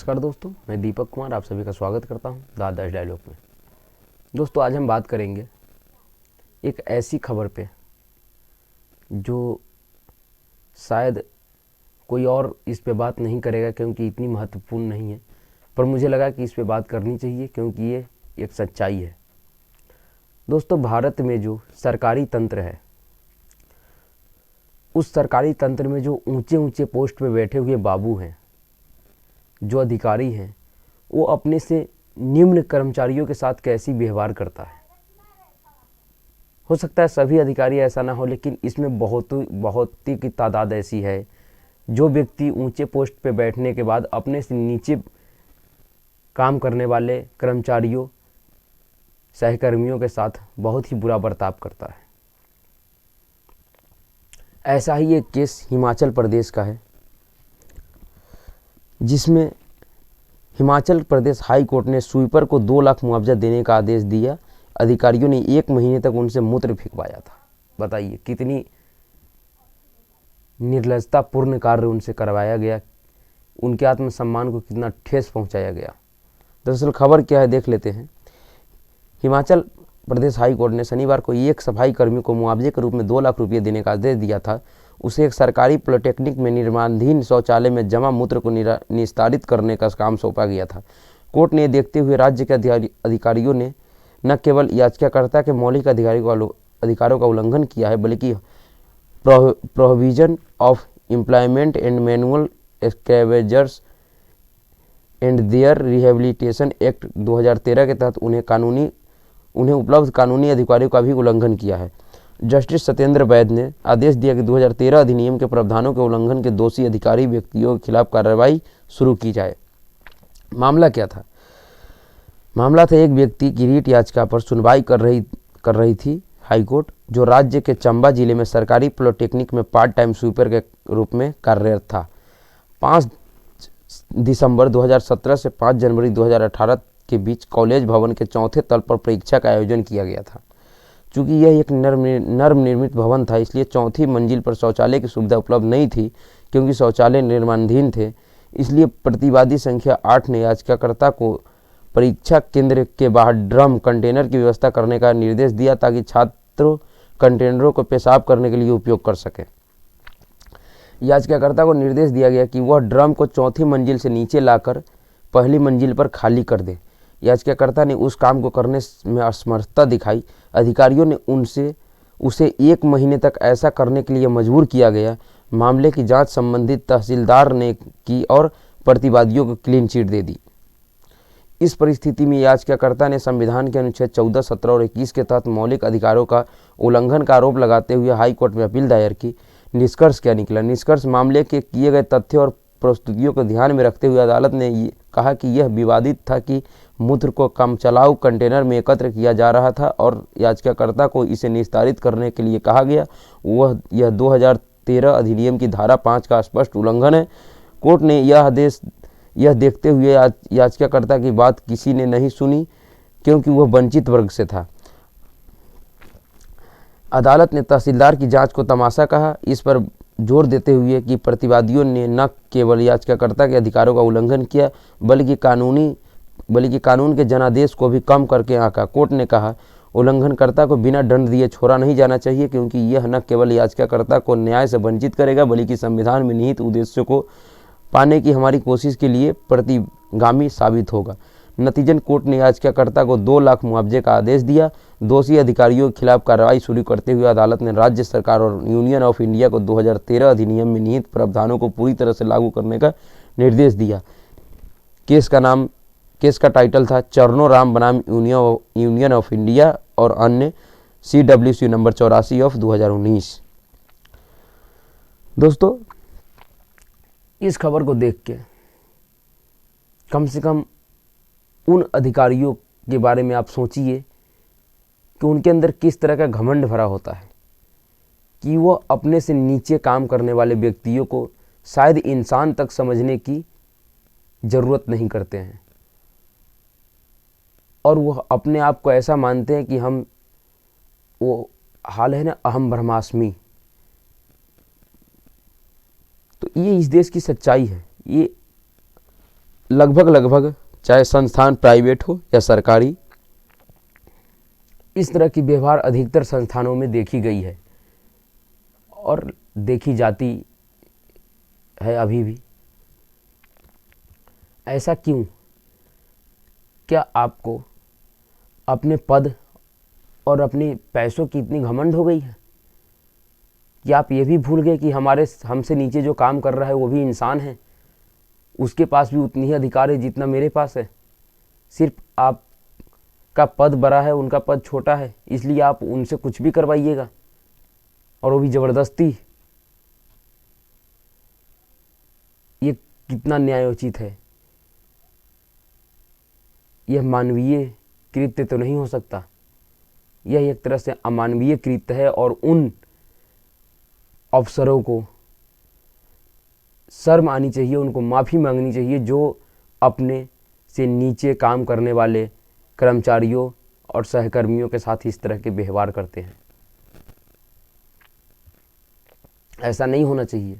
नमस्कार दोस्तों, मैं दीपक कुमार आप सभी का स्वागत करता हूं दादाज डायलॉग में। दोस्तों, आज हम बात करेंगे एक ऐसी खबर पे जो शायद कोई और इस पे बात नहीं करेगा क्योंकि इतनी महत्वपूर्ण नहीं है, पर मुझे लगा कि इस पे बात करनी चाहिए क्योंकि ये एक सच्चाई है। दोस्तों, भारत में जो सरकारी तंत्र है, उस सरकारी तंत्र में जो ऊंचे ऊंचे पोस्ट पे बैठे हुए बाबू हैं, जो अधिकारी हैं, वो अपने से निम्न कर्मचारियों के साथ कैसी व्यवहार करता है। हो सकता है सभी अधिकारी ऐसा ना हो, लेकिन इसमें बहुत ही की तादाद ऐसी है जो व्यक्ति ऊंचे पोस्ट पे बैठने के बाद अपने से नीचे काम करने वाले कर्मचारियों, सहकर्मियों के साथ बहुत ही बुरा बर्ताव करता है। ऐसा ही एक केस हिमाचल प्रदेश का है, जिसमें हिमाचल प्रदेश हाई कोर्ट ने स्वीपर को 2 लाख मुआवजा देने का आदेश दिया। अधिकारियों ने 1 महीने तक उनसे मूत्र फेंकवाया था। बताइए कितनी निर्लजतापूर्ण कार्य उनसे करवाया गया, उनके आत्मसम्मान को कितना ठेस पहुंचाया गया। दरअसल खबर क्या है, देख लेते हैं। हिमाचल प्रदेश हाई कोर्ट ने शनिवार को एक सफाई कर्मी को मुआवजे के रूप में 2 लाख रुपये देने का आदेश दिया था। उसे एक सरकारी पॉलिटेक्निक में निर्माणाधीन शौचालय में जमा मूत्र को निस्तारित करने का काम सौंपा गया था। कोर्ट ने देखते हुए राज्य के अधिकारियों ने न केवल याचिकाकर्ता के मौलिक अधिकारों का उल्लंघन किया है, बल्कि provision of employment and manual scavengers and their rehabilitation act 2013 के तहत उन्हें उपलब्ध कानूनी अधिकारों का भी उल्लंघन किया है। जस्टिस सत्येंद्र वैद ने आदेश दिया कि 2013 अधिनियम के प्रावधानों के उल्लंघन के दोषी अधिकारी व्यक्तियों के खिलाफ कार्रवाई शुरू की जाए। मामला क्या था? मामला था एक व्यक्ति की रीट याचिका पर सुनवाई कर रही थी हाईकोर्ट, जो राज्य के चंबा जिले में सरकारी पॉलिटेक्निक में पार्ट टाइम स्वीपर के रूप में कार्यरत था। 5 दिसंबर 2017 से 5 जनवरी 2018 के बीच कॉलेज भवन के 4थे तल पर परीक्षा का आयोजन किया गया था। चूँकि यह एक नर्म निर्मित भवन था, इसलिए 4थी मंजिल पर शौचालय की सुविधा उपलब्ध नहीं थी। क्योंकि शौचालय निर्माणाधीन थे, इसलिए प्रतिवादी संख्या 8 ने याचिकाकर्ता को परीक्षा केंद्र के बाहर ड्रम कंटेनर की व्यवस्था करने का निर्देश दिया ताकि छात्र कंटेनरों को पेशाब करने के लिए उपयोग कर सकें। याचिकाकर्ता को निर्देश दिया गया कि वह ड्रम को 4थी मंजिल से नीचे लाकर पहली मंजिल पर खाली कर दे। याचिकाकर्ता ने उस काम को करने में असमर्थता दिखाई। अधिकारियों ने उसे 1 महीने तक ऐसा करने के लिए मजबूर किया गया। मामले की जांच संबंधित तहसीलदार ने की और प्रतिवादियों को क्लीन चिट दे दी। इस परिस्थिति में याचिकाकर्ता ने संविधान के अनुच्छेद 14, 17 और 21 के तहत मौलिक अधिकारों का उल्लंघन का आरोप लगाते हुए हाई कोर्ट में अपील दायर की। निष्कर्ष क्या निकला? निष्कर्ष मामले के किए गए तथ्यों और प्रस्तुतियों को ध्यान में रखते हुए अदालत ने कहा कि यह विवादित था कि मूत्र को कम चलाऊ कंटेनर में एकत्र किया जा रहा था और याचिकाकर्ता को इसे निस्तारित करने के लिए कहा गया। यह 2013 अधिनियम की धारा 5 का स्पष्ट उल्लंघन है। कोर्ट ने यह देखते हुए याचिकाकर्ता की बात किसी ने नहीं सुनी, क्योंकि वह वंचित वर्ग से था। अदालत ने तहसीलदार की जांच को तमाशा कहा, इस पर जोर देते हुए कि प्रतिवादियों ने न केवल याचिकाकर्ता के अधिकारों का उल्लंघन किया, बल्कि कानून के जनादेश को भी कम करके आंका। कोर्ट ने कहा, उल्लंघनकर्ता को बिना दंड दिए छोड़ा नहीं जाना चाहिए, क्योंकि यह न केवल याचिकाकर्ता को न्याय से वंचित करेगा, बल्कि संविधान में निहित उद्देश्यों को पाने की हमारी कोशिश के लिए प्रतिगामी साबित होगा। नतीजन कोर्ट ने याचिकाकर्ता को 2 लाख मुआवजे का आदेश दिया। दोषी अधिकारियों के खिलाफ कार्रवाई शुरू करते हुए अदालत ने राज्य सरकार और यूनियन ऑफ इंडिया को 2013 अधिनियम में निहित प्रावधानों को पूरी तरह से लागू करने का निर्देश दिया। केस का टाइटल था चरणों राम बनाम यूनियन ऑफ इंडिया और अन्य CWC नंबर 84 ऑफ 2019। दोस्तों, इस खबर को देख के कम से कम उन अधिकारियों के बारे में आप सोचिए कि उनके अंदर किस तरह का घमंड भरा होता है कि वो अपने से नीचे काम करने वाले व्यक्तियों को शायद इंसान तक समझने की ज़रूरत नहीं करते हैं, और वो अपने आप को ऐसा मानते हैं कि वो हाल है ना, अहम ब्रह्मास्मि। तो ये इस देश की सच्चाई है। ये लगभग चाहे संस्थान प्राइवेट हो या सरकारी, इस तरह की व्यवहार अधिकतर संस्थानों में देखी गई है और देखी जाती है अभी भी। ऐसा क्यों? क्या आपको अपने पद और अपने पैसों की इतनी घमंड हो गई है कि आप ये भी भूल गए कि हमसे नीचे जो काम कर रहा है वो भी इंसान है, उसके पास भी उतनी ही अधिकार है जितना मेरे पास है। सिर्फ आपका पद बड़ा है, उनका पद छोटा है, इसलिए आप उनसे कुछ भी करवाइएगा, और वो भी ज़बरदस्ती। ये कितना न्यायोचित है? यह मानवीय कृत्य तो नहीं हो सकता। यह एक तरह से अमानवीय कृत्य है और उन अफसरों को शर्म आनी चाहिए, उनको माफ़ी मांगनी चाहिए जो अपने से नीचे काम करने वाले कर्मचारियों और सहकर्मियों के साथ इस तरह के व्यवहार करते हैं। ऐसा नहीं होना चाहिए।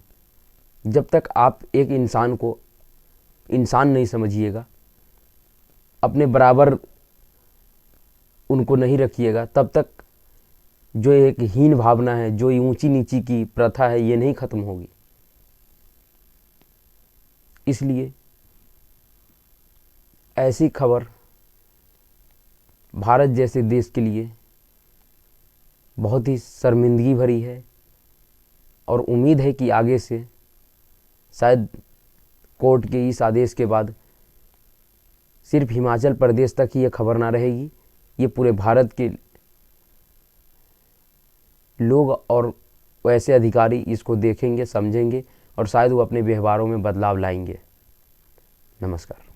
जब तक आप एक इंसान को इंसान नहीं समझिएगा, अपने बराबर उनको नहीं रखिएगा, तब तक जो एक हीन भावना है, जो ऊंची नीची की प्रथा है, ये नहीं खत्म होगी। इसलिए ऐसी खबर भारत जैसे देश के लिए बहुत ही शर्मिंदगी भरी है और उम्मीद है कि आगे से शायद कोर्ट के इस आदेश के बाद सिर्फ हिमाचल प्रदेश तक ही यह खबर ना रहेगी, ये पूरे भारत के लोग और वैसे अधिकारी इसको देखेंगे, समझेंगे और शायद वो अपने व्यवहारों में बदलाव लाएंगे। नमस्कार।